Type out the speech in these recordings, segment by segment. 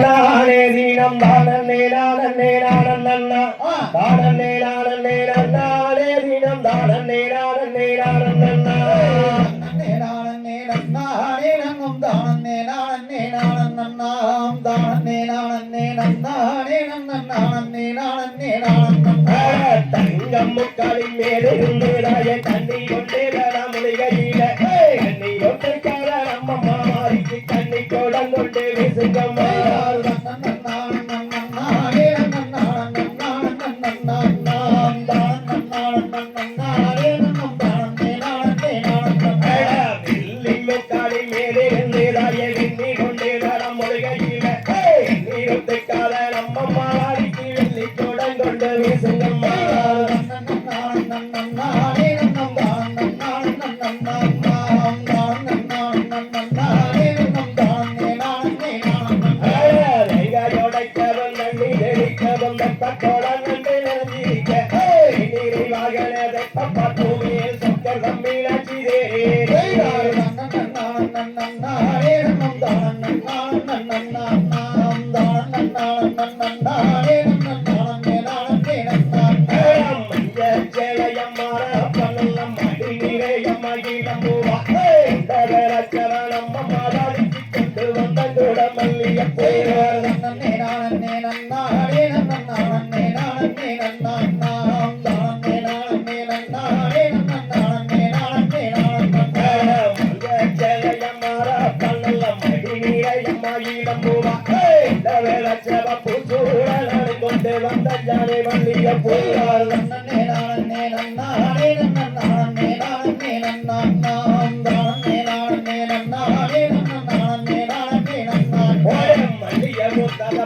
நானே தீனம் தானே நானே நானண்ணா தானே நானே நானே தீனம் தானே நானே நானண்ணா நானே நானே நங்கும் தானே நானே நானண்ணாம் தானே நானே நானே நானே நானே நானண்ணா தங்கம் முக்காலின் மேலிருந்து ராய தண்ணி கொண்டே முழுகையில கண்ணி ஒற்றைக்கால அம்மம்மா மாறிக்கு கண்ணி கொடங்கொண்டு விசுங்கம்மா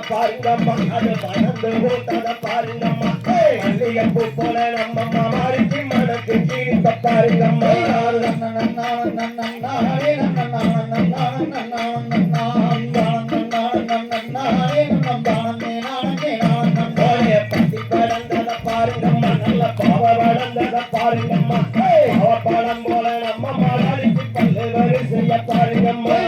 பாருங்கம்மா அது மணந்து போட்டத பாருங்கம்மா மல்லிகைப்பூ போல நம்ம மாறிக்கு மனக்கு கீழித்த பாருங்கம்மா பத்தி படந்தத பாருங்கம்மா நல்ல பாவ படந்தத பாருங்கம்மா பாவ படம் போல நம்ம மாறிக்கு பல்லு வரிசைய பாருங்கம்மா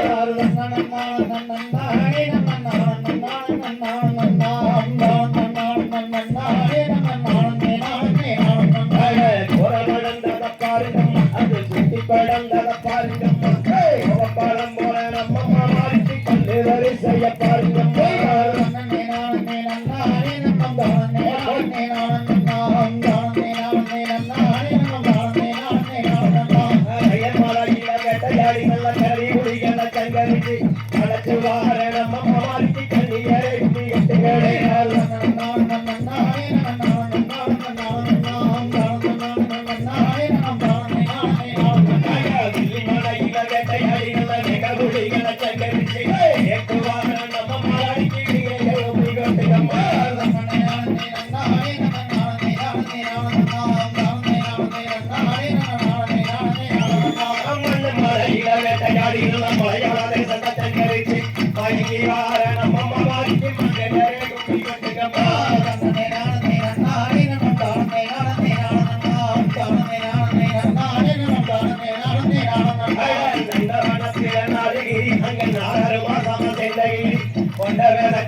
கொண்ட வேலை